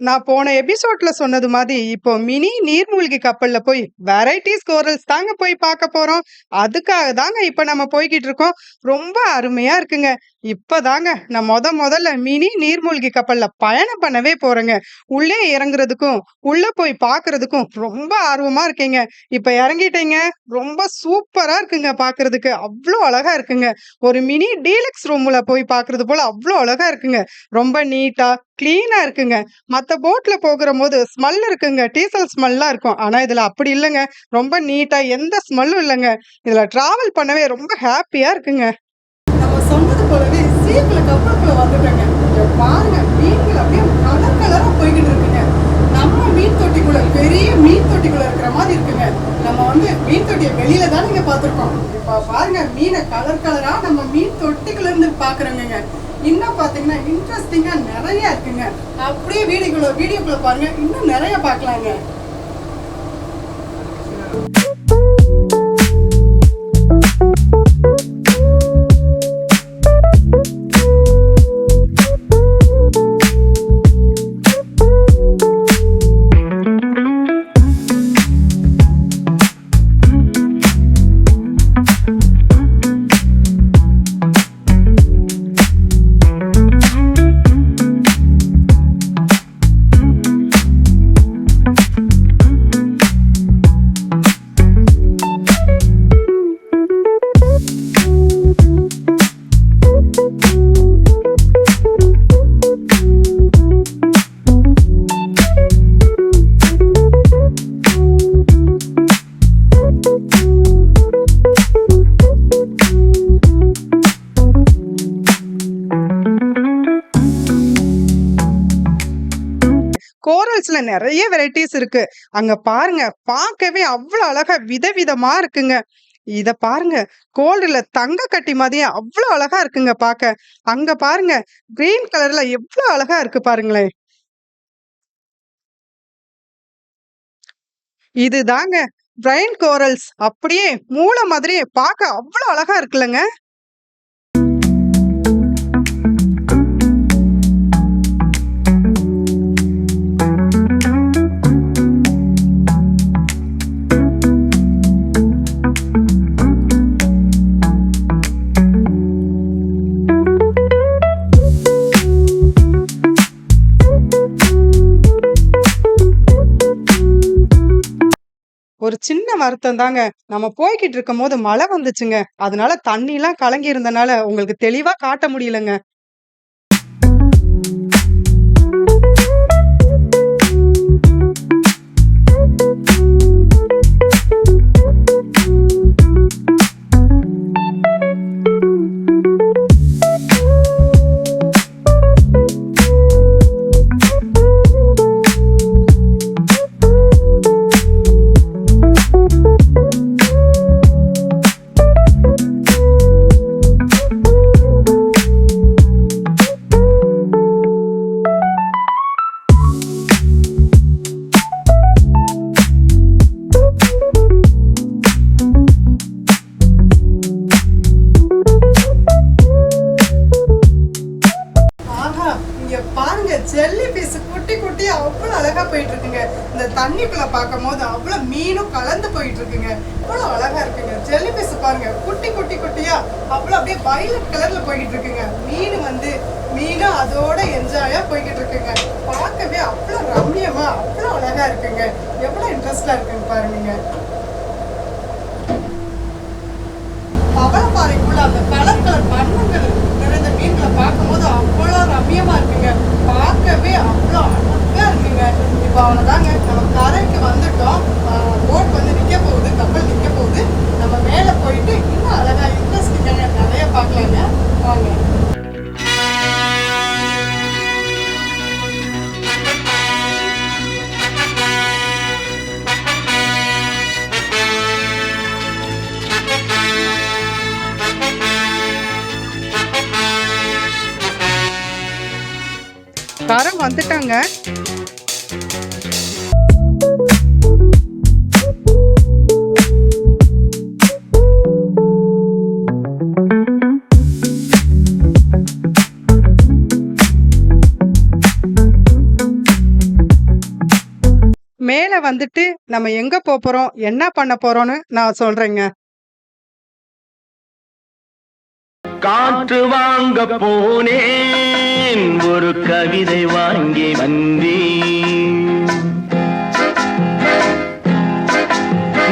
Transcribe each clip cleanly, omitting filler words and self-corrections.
நான் போன எபிசோட்ல சொன்னது மாதிரி இப்போ மினி நீர்மூழ்கி கப்பல்ல போய் வெரைட்டிஸ் கோரல்ஸ் தாங்க போய் பார்க்க போறோம். அதுக்காக தாங்க இப்ப நம்ம போய்கிட்டு இருக்கோம். ரொம்ப அருமையா இருக்குங்க. இப்பதாங்க நான் முதல்ல மினி நீர்மூழ்கி கப்பல்ல பயணம் பண்ணவே போறேங்க. உள்ளே இறங்குறதுக்கும் உள்ள போய் பார்க்கிறதுக்கும் ரொம்ப ஆர்வமா இருக்கேங்க. இப்ப இறங்கிட்டேங்க. ரொம்ப சூப்பரா இருக்குங்க பார்க்கிறதுக்கு. அவ்வளோ அழகா இருக்குங்க. ஒரு மினி டீலக்ஸ் ரூம்ல போய் பார்க்கிறது போல அவ்வளோ அழகா இருக்குங்க. ரொம்ப நீட்டா கிளீனா இருக்குங்க. மத்த போட்ல போகுறம்போது ஸ்மெல் இருக்குங்க. டீசல் ஸ்மெல்லாம் இருக்கும். ஆனா இதுல அப்படி இல்லங்க. ரொம்ப நீட்டா எந்த ஸ்மெல்லும் இல்லங்க. இதுல டிராவல் பண்ணவே ரொம்ப ஹேப்பியா இருக்குங்க. நம்ம சொன்னது போலவே சீப்ல கப்பலுக்குள்ள வந்துட்டோங்க. இங்க பாருங்க, மீன்கள் அப்படியே கலர் கலரா போய்கிட்டு இருக்குங்க. நம்ம மீன் தொட்டிக்குள்ள பெரிய மீன் தொட்டிக்குள்ள இருக்கிற மாதிரி இருக்குங்க. நம்ம மீன் தொட்டியை வெளியில தான் நீங்க பார்த்திருக்கோம். இப்ப பாருங்க, மீனை கலர் கலரா நம்ம மீன் தொட்டிக்குள்ள இருந்து பாக்குறோங்க. இன்னும் பாத்தீங்கன்னா இன்ட்ரெஸ்டிங்கா நிறைய இருக்குங்க. அப்படியே வீடியோக்குள்ள பாருங்க, இன்னும் நிறைய பார்க்கலாங்க. கோரல்ஸ்ல நிறைய வெரைட்டிஸ் இருக்கு. அங்க பாருங்க, பார்க்கவே அவ்வளவு அழகா விதவிதமா இருக்குங்க. இத பாருங்க, கோல்டுல தங்க கட்டி மாதிரியே அவ்வளவு அழகா இருக்குங்க பார்க்க. அங்க பாருங்க, கிரீன் கலர்ல எவ்வளவு அழகா இருக்கு பாருங்களேன். இதுதாங்க பிரைன் கோரல்ஸ். அப்படியே மூளை மாதிரியே பார்க்க அவ்வளவு அழகா இருக்குல்லங்க. ஒரு சின்ன வருத்தம் தாங்க. நம்ம போய்க்கிட்டு இருக்கும்போது மழை வந்துச்சுங்க. அதனால தண்ணிலாம் கலங்கி இருந்தனால உங்களுக்கு தெளிவா காட்ட முடியலங்க. ஜெல்லி பீஸ் குட்டி குட்டி அவ்வளவு அழகா போயிட்டு இருக்குங்க. இந்த தண்ணிக்குள்ள பார்க்கும் போது அவ்வளவு மீனும் கலந்து போயிட்டு இருக்குங்க. அவ்வளவு அழகா இருக்குங்க. ஜெல்லி பீஸ் பாருங்க, குட்டி குட்டி குட்டியா அவ்வளவு அப்படியே வயலட் கலர்ல போய்கிட்டு இருக்குங்க. மீனும் அதோட என்ஜாயா போய்கிட்டு இருக்குங்க. பார்க்கவே அவ்வளவு ரம்மியமா அவ்வளவு அழகா இருக்குங்க. எவ்வளவு இன்ட்ரெஸ்டா இருக்குங்க பாருங்க. பவளப்பாறைக்குள்ள அந்த கலர் வண்ணங்கள் நிறைந்த மீன்களை பார்க்கும்போது அவ்வளோ ரம்மியமா இருக்குங்க. பார்க்கவே அவ்வளோ அழகா இருக்குங்க. இப்போ அவ்வளோதாங்க, நம்ம கரைக்கு வந்துட்டோம். போட் நிற்க போகுது, கப்பல் நிற்க போகுது. நம்ம மேலே போயிட்டு இன்னும் அழகா இன்ட்ரெஸ்டிங்காக நிறைய பார்க்கலாங்க. வாங்க. கரை வந்துட்டாங்க. மேல வந்துட்டு நம்ம எங்க போறோம், என்ன பண்ண போறோம்னு நான் சொல்றேங்க. காற்று வாங்க போனேன், ஒரு கவிதை வாங்கி வந்தேன்.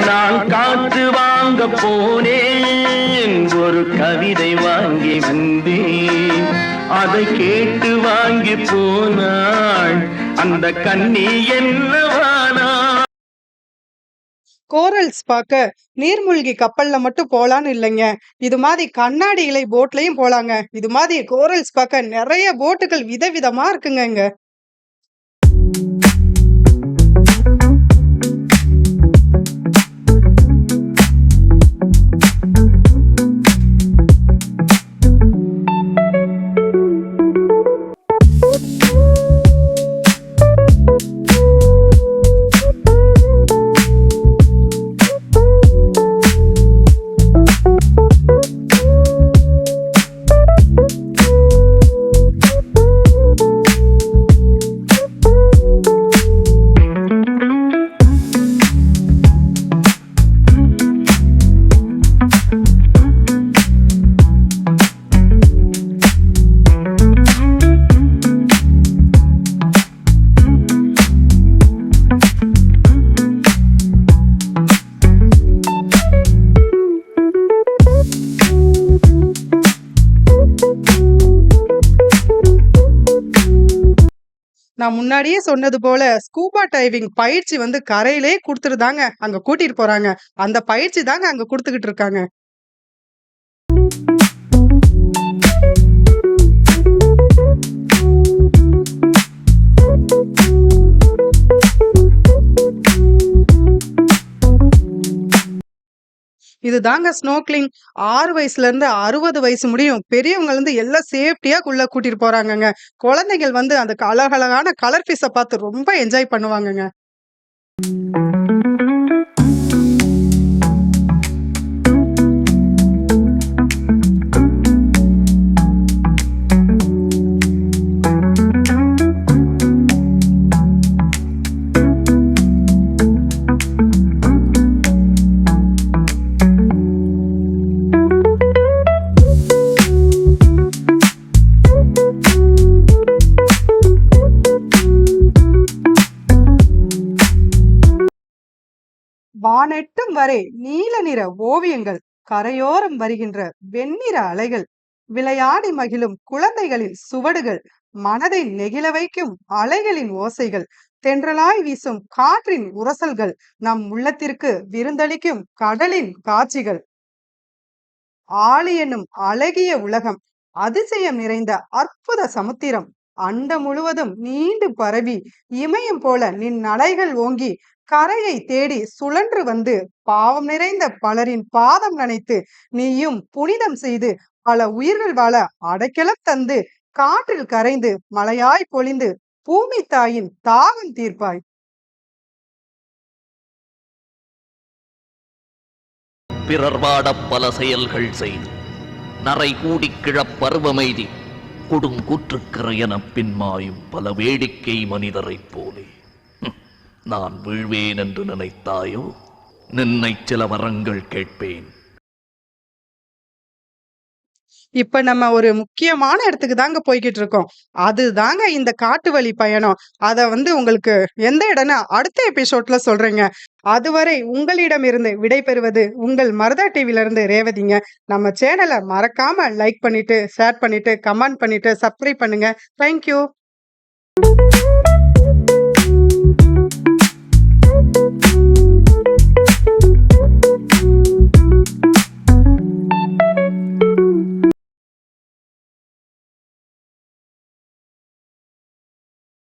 நான் காற்று வாங்க போனேன், ஒரு கவிதை வாங்கி வந்தேன். அதை கேட்டு வாங்கி போனாள் அந்த கண்ணி என்னவானா. கோரல்ஸ் பார்க்க நீர்மூழ்கி கப்பல்ல மட்டும் போலான்னு இல்லைங்க. இது மாதிரி கண்ணாடி இலை போட்லயும் போலாங்க. இது மாதிரி கோரல்ஸ் பார்க்க நிறைய போட்டுகள் விதவிதமா இருக்குங்க இங்க. நான் முன்னாடியே சொன்னது போல ஸ்கூபா டைவிங் பயிற்சி வந்து கரையிலே குடுத்துட்டு அங்க கூட்டிட்டு போறாங்க. அந்த பயிற்சி தாங்க அங்க குடுத்துக்கிட்டு இருக்காங்க. இதுதாங்க ஸ்னோர்க்லிங். 6 வயசுல இருந்து 60 வயசு முடியும் பெரியவங்க இருந்து எல்லாம் சேஃப்டியா உள்ள கூட்டிட்டு போறாங்கங்க. குழந்தைகள் வந்து அந்த அழகழகான கலர் ஃபிஷ்ஷ பார்த்து ரொம்ப என்ஜாய் பண்ணுவாங்கங்க. வானெட்டும் வரை நீல நிற ஓவியங்கள், கரையோரம் வருகின்ற வெண்ணிற அலைகள், விளையாடி மகிழும் குழந்தைகளின் சுவடுகள், மனதை நெகிழ வைக்கும் அலைகளின் ஓசைகள், தென்றலாய் வீசும் காற்றின் உரசல்கள், நம் உள்ளத்திற்கு விருந்தளிக்கும் கடலின் காட்சிகள். ஆழி என்னும் அழகிய உலகம், அதிசயம் நிறைந்த அற்புத சமுத்திரம், அண்டம் முழுவதும் நீண்டு பரவி இமயம் போல நின் நடைகள் ஓங்கி கரையை தேடி சுழன்று வந்து பாவம் நிறைந்த பலரின் பாதம் நனைத்து நீயும் புனிதம் செய்து பல உயிர்கள் வாழ அடைக்கலம் தந்து காற்றில் கரைந்து மழையாய் பொழிந்து பூமி தாயின் தாகம் தீர்ப்பாய். பிறர் வாடப் பல செயல்கள் செய்து நரை கூடிக் கிழப் பருவமெய்தி கொடுங்கூற்றுக்கரை எனப் பின்மாயும் பல வேடிக்கை மனிதரைப் போலே நான் வீழ்வேன் என்று நினைத்தாயோ? நின்னைச் சில வரங்கள் கேட்பேன். இப்ப நம்ம ஒரு முக்கியமான இடத்துக்கு தாங்க போய்கிட்டு இருக்கோம். அதுதாங்க இந்த காட்டு வழி பயணம். அத வந்து உங்களுக்கு எந்த இடம்னு அடுத்த எபிசோட்ல சொல்றேங்க. அதுவரை உங்களிடமிருந்து விடைபெறுவது உங்கள் மருதா டிவில இருந்து ரேவதிங்க. நம்ம சேனலை மறக்காம லைக் பண்ணிட்டு, ஷேர் பண்ணிட்டு, கமெண்ட் பண்ணிட்டு, சப்ஸ்கிரைப் பண்ணுங்க. தேங்க்யூ.